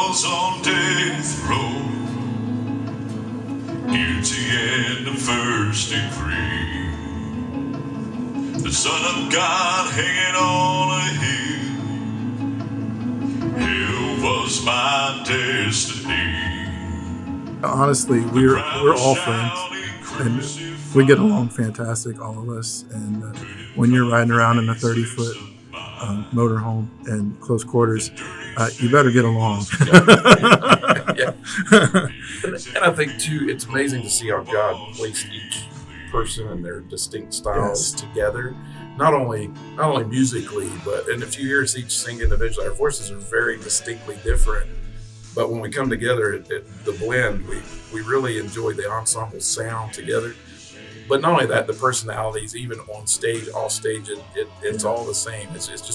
was on death row, guilty and the first degree. The Son of God hanging on a hill, hell was my destiny. Honestly, we're all friends, and we get along fantastic, all of us. And when you're riding around in a 30-foot motorhome in close quarters, you better get along. Yeah. And I think too, it's amazing to see how God placed each person and their distinct styles together. Not only musically, and if you hear us each sing individually, our voices are very distinctly different. But when we come together, the blend, we really enjoy the ensemble sound together. But not only that, the personalities, even on stage, off stage, it's all the same. It's just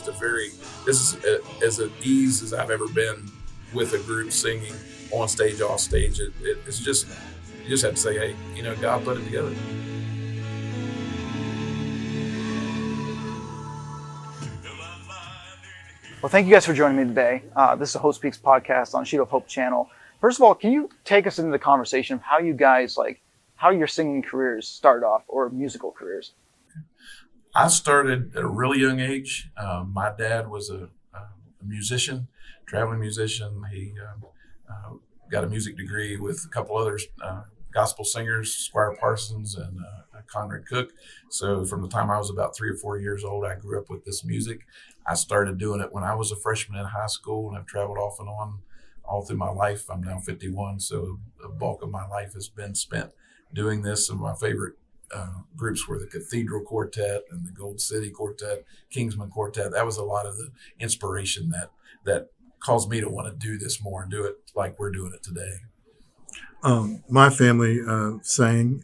this is as at ease as I've ever been with a group singing on stage, off stage. It's just, you just have to say, hey, God put it together. Well, thank you guys for joining me today. This is the Hope Speaks podcast on Sheet of Hope channel. First of all, can you take us into the conversation of how you guys, how your singing careers started off, or musical careers? I started at a really young age. My dad was a musician, traveling musician. He got a music degree with a couple others, gospel singers, Squire Parsons and Conrad Cook. So from the time I was about 3 or 4 years old, I grew up with this music. I started doing it when I was a freshman in high school, and I've traveled off and on all through my life. I'm now 51, so the bulk of my life has been spent doing this. Some of my favorite groups were the Cathedral Quartet and the Gold City Quartet, Kingsman Quartet. That was a lot of the inspiration that caused me to want to do this more and do it like we're doing it today. My family sang,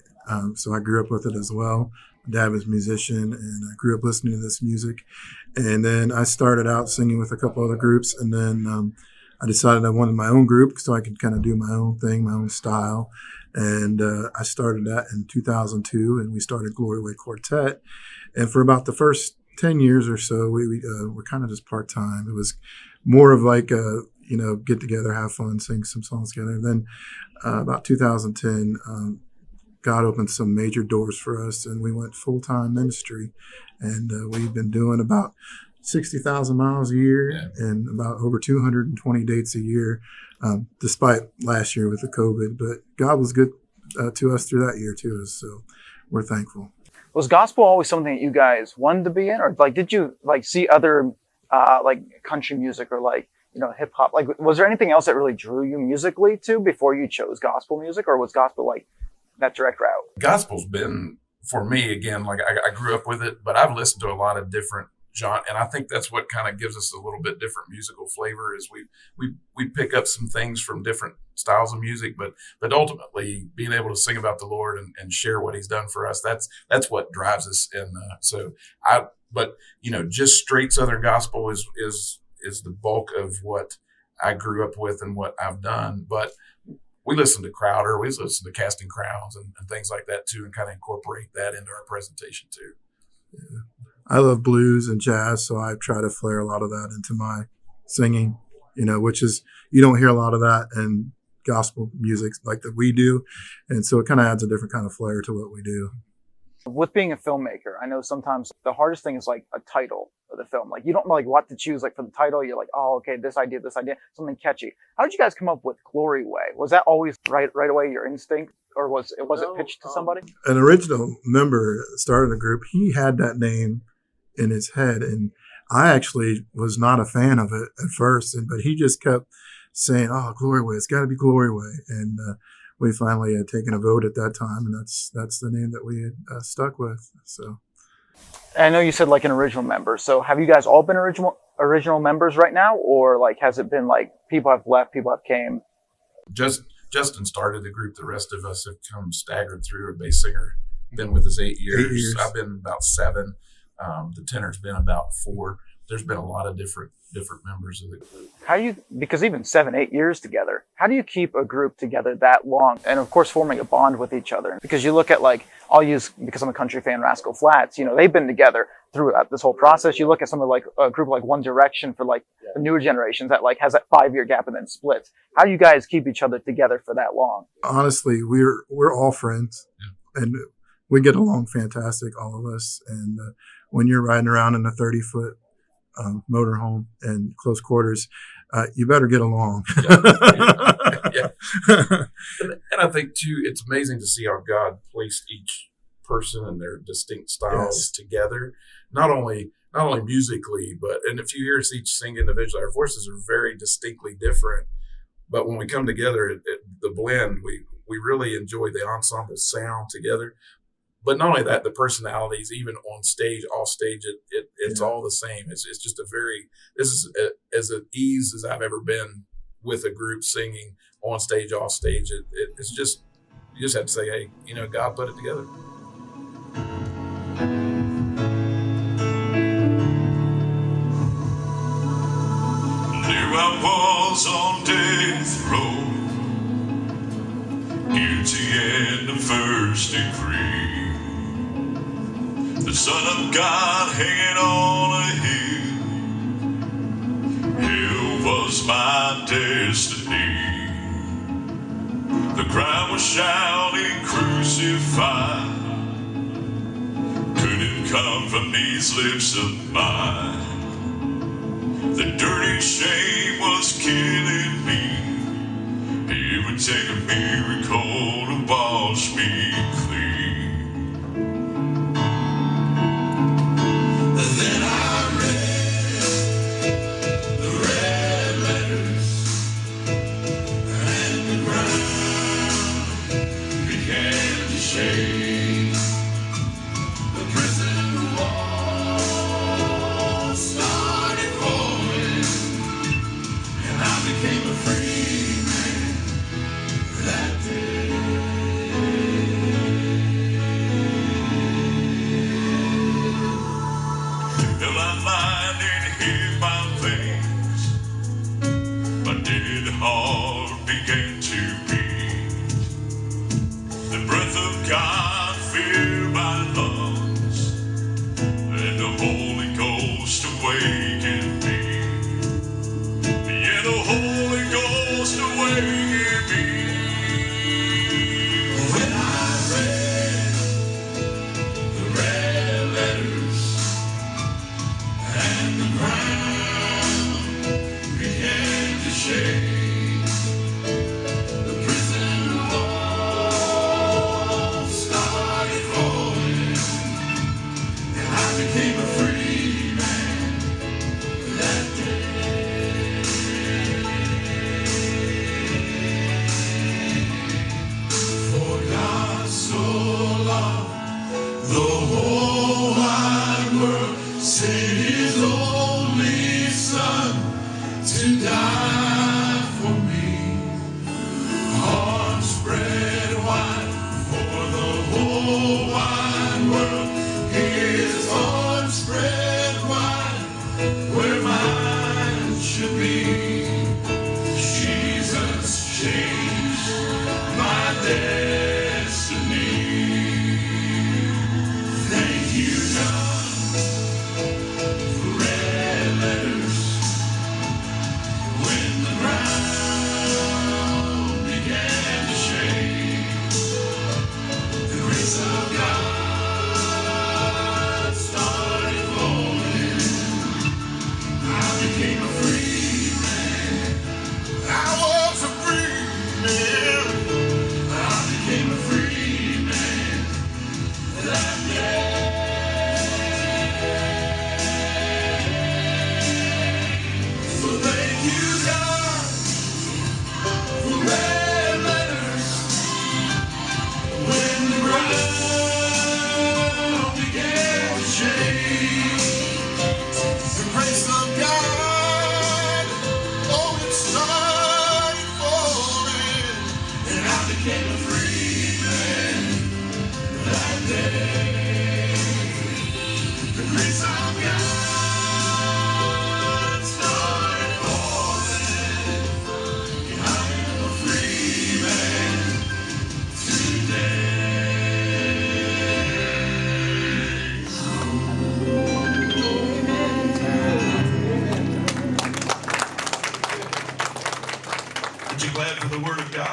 so I grew up with it as well. Dad was a musician, and I grew up listening to this music. And then I started out singing with a couple other groups, and then I decided I wanted my own group so I could kind of do my own thing, my own style. And I started that in 2002, and we started GloryWay Quartet. And for about the first 10 years or so, we were kind of just part-time. It was more of like a, get together, have fun, sing some songs together. Then about 2010, God opened some major doors for us, and we went full-time ministry. And we've been doing about 60,000 miles a year and about over 220 dates a year, despite last year with the COVID. But God was good to us through that year too, so we're thankful. Was gospel always something that you guys wanted to be in, or did you see other country music or hip hop? Was there anything else that really drew you musically to before you chose gospel music, or was gospel that direct route? Gospel's been, for me, again, I grew up with it, but I've listened to a lot of different genres, and I think that's what kind of gives us a little bit different musical flavor is we pick up some things from different styles of music, but ultimately being able to sing about the Lord and share what He's done for us, that's what drives us. And just straight Southern gospel is the bulk of what I grew up with and what I've done. But we listen to Crowder, we listen to Casting Crowns and things like that too, and kind of incorporate that into our presentation too. Yeah. I love blues and jazz, so I try to flare a lot of that into my singing, which is, you don't hear a lot of that in gospel music like that we do. And so it kind of adds a different kind of flair to what we do. With being a filmmaker, I know sometimes the hardest thing is a title of the film. You don't know what to choose for the title. You're oh, okay, this idea, something catchy. How did you guys come up with GloryWay? Was that always right away your instinct, or was it pitched to somebody? An original member started the group. He had that name in his head, and I actually was not a fan of it at first, but he just kept saying, "Oh, GloryWay, it's got to be GloryWay," and we finally had taken a vote at that time, and that's the name that we had stuck with. So, I know you said an original member. So, have you guys all been original members right now, or has it been people have left, people have came? Justin started the group. The rest of us have come staggered through. A bass singer been with us 8 years. I've been about 7. The tenor's been about 4. there's been a lot of different members of the group. Because even 7-8 years together, how do you keep a group together that long? And of course, forming a bond with each other. Because you look at, like, I'll use, because I'm a country fan, Rascal Flatts, you know, they've been together throughout this whole process. You look at something like a group like One Direction for like the newer generations that like has that 5-year gap and then splits. How do you guys keep each other together for that long? Honestly, we're all friends, and we get along fantastic, all of us. And when you're riding around in a 30-foot motorhome in close quarters, you better get along. Yeah. And I think too, it's amazing to see how God placed each person and their distinct styles together. Not only musically, but, and if you hear us each sing individually, our voices are very distinctly different. But when we come together, the blend, we really enjoy the ensemble sound together. But not only that, the personalities, even on stage, off stage, it's all the same. It's just this is as at ease as I've ever been with a group singing on stage, off stage. It's just, you just have to say, hey, you know, God put it together. There I was on death row, guilty in the first degree. The Son of God hanging on a hill. Hell was my destiny. The crowd was shouting, crucify. Couldn't come from these lips of mine. The dirty shame was killing me. It would take a miracle to wash me clean. Then I read the red letters, and the ground began to shake. The prison walls started falling, and I became a free man that day. Till I lied and hid my veins, my dead heart began to beat. The breath of God filled my lungs, and the Holy Ghost awakened me. Yeah, the Holy Ghost awakened me. When I read the red letters, and the ground began to shake. The prison walls started falling, and I became a free man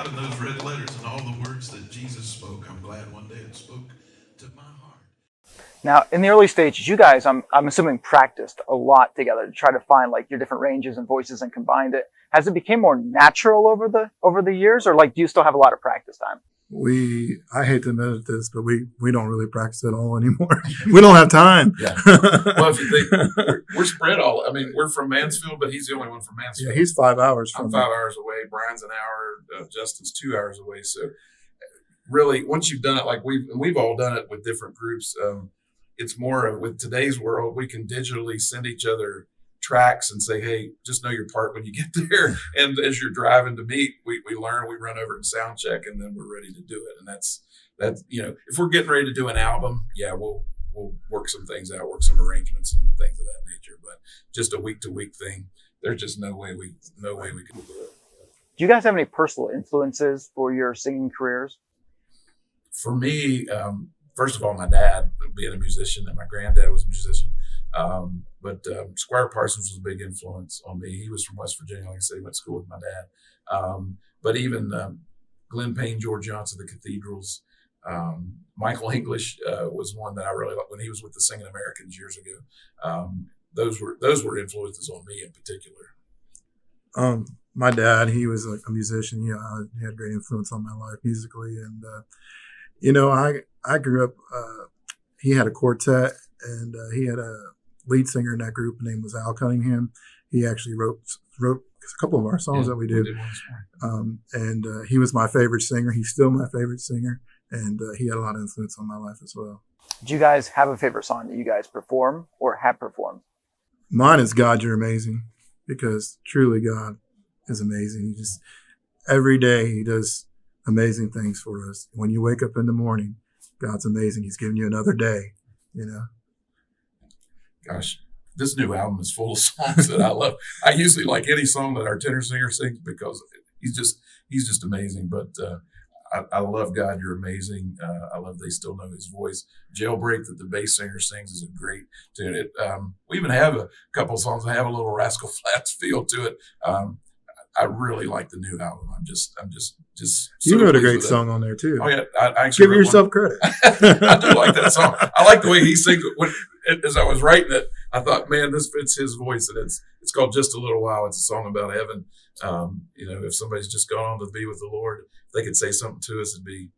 out in those red letters and all the words that Jesus spoke. I'm glad one day it spoke to my heart. Now, in the early stages, you guys, I'm assuming, practiced a lot together to try to find like your different ranges and voices and combined it. Has it become more natural over the years, or like do you still have a lot of practice time? I hate to admit this, but we don't really practice at all anymore. We don't have time. Yeah. Well, if you think we're spread all, I mean, we're from Mansfield, but he's the only one from Mansfield. Yeah, he's 5 hours from I'm 5 hours away. Brian's an hour. Justin's 2 hours away. So really, once you've done it, like we've all done it with different groups. It's more of, with today's world, we can digitally send each other tracks and say, hey, just know your part when you get there. And as you're driving to meet, we learn, we run over and sound check, and then we're ready to do it. And that's, if we're getting ready to do an album, yeah, we'll work some things out, work some arrangements and things of that nature. But just a week to week thing, there's just no way we can do it. Do you guys have any personal influences for your singing careers? For me, first of all, my dad being a musician, and my granddad was a musician. But Squire Parsons was a big influence on me. He was from West Virginia. Like I said, he went to school with my dad. But even Glenn Payne, George Johnson, the Cathedrals, Michael English was one that I really liked when he was with the Singing Americans years ago. Those were influences on me in particular. My dad, he was a musician. He had great influence on my life musically. And, I grew up, he had a quartet, and he had a lead singer in that group. His name was Al Cunningham. He actually wrote a couple of our songs that we did. And he was my favorite singer. He's still my favorite singer. And he had a lot of influence on my life as well. Do you guys have a favorite song that you guys perform or have performed? Mine is God, You're Amazing, because truly God is amazing. He just, every day he does amazing things for us. When you wake up in the morning, God's amazing. He's giving you another day, Gosh, this new album is full of songs that I love. I usually like any song that our tenor singer sings because he's just amazing. But I love God, You're Amazing. I love They Still Know His Voice. Jailbreak that the bass singer sings is a great tune. We even have a couple of songs that have a little Rascal Flatts feel to it. I really like the new album. I'm just. You wrote a great song on there too. Oh yeah, I actually give yourself credit. I do like that song. I like the way he sings it. As I was writing it, I thought, man, this fits his voice, and it's called Just a Little While. It's a song about heaven. If somebody's just gone on to be with the Lord, if they could say something to us, it'd be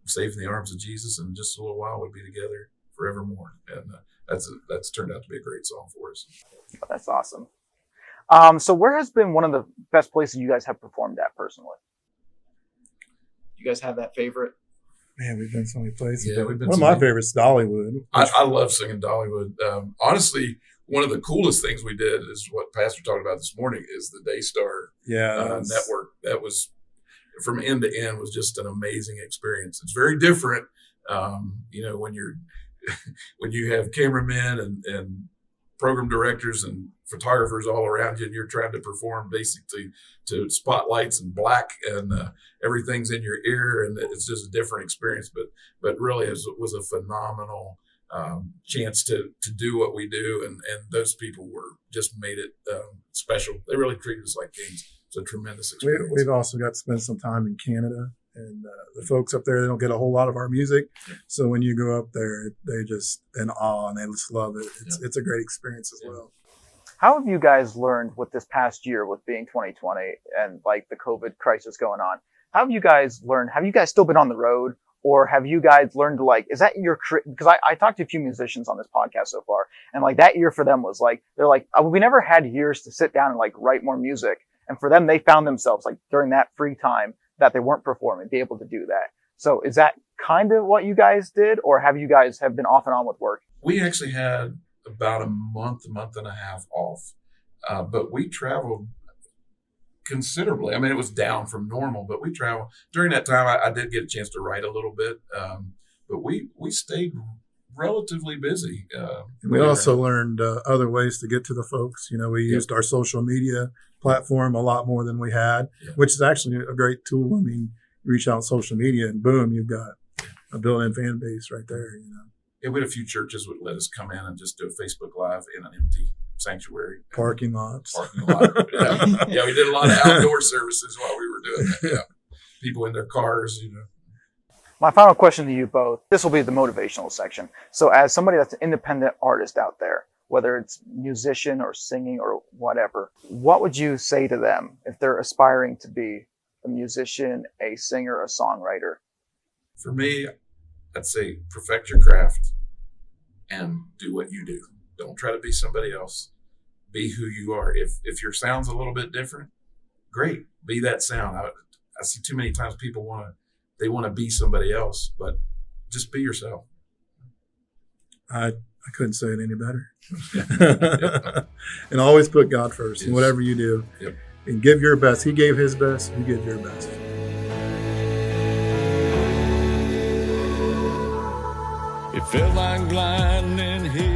safe in the arms of Jesus, and just a little while we'd be together forevermore. And that's turned out to be a great song for us. That's awesome. So where has been one of the best places you guys have performed at personally? You guys have that favorite? Man, we've been so many places. Yeah, we've been one of my favorites is Dollywood. I love singing Dollywood. Honestly, one of the coolest things we did is what Pastor talked about this morning is the Daystar network. That was, from end to end, was just an amazing experience. It's very different, when you have cameramen and program directors and photographers all around you, and you're trying to perform basically to spotlights and black, and everything's in your ear, and it's just a different experience. But really, it was a phenomenal chance to do what we do, and those people just made it special. They really treated us like kings. It's a tremendous experience. We've also got to spend some time in Canada, and the folks up there, they don't get a whole lot of our music. So when you go up there, they just in awe, and they just love it. It's a great experience as well. How have you guys learned with this past year, with being 2020 and like the COVID crisis going on? How have you guys learned? Have you guys still been on the road, or have you guys learned to is that your, because I talked to a few musicians on this podcast so far, and like that year for them was like, they're like, we never had years to sit down and like write more music. And for them, they found themselves like during that free time that they weren't performing, be able to do that. So is that kind of what you guys did, or have you guys have been off and on with work? We actually had about a month and a half off, but we traveled considerably. I mean, it was down from normal, but we traveled during that time. I did get a chance to write a little bit, but we stayed relatively busy. We also learned other ways to get to the folks. We used our social media platform a lot more than we had, which is actually a great tool. I mean, you reach out on social media and boom, you've got a built-in fan base right there. Yeah, we had a few churches would let us come in and just do a Facebook Live in an empty sanctuary. Parking lots. Yeah, we did a lot of outdoor services while we were doing that. people in their cars, My final question to you both, this will be the motivational section. So as somebody that's an independent artist out there, whether it's musician or singing or whatever, what would you say to them if they're aspiring to be a musician, a singer, a songwriter? For me, I'd say perfect your craft and do what you do. Don't try to be somebody else. Be who you are. If your sound's a little bit different, great. Be that sound. I see too many times people want to be somebody else, but just be yourself. I couldn't say it any better. And always put God first in whatever you do. Yep. And give your best. He gave his best. You give your best. It felt like lightning hit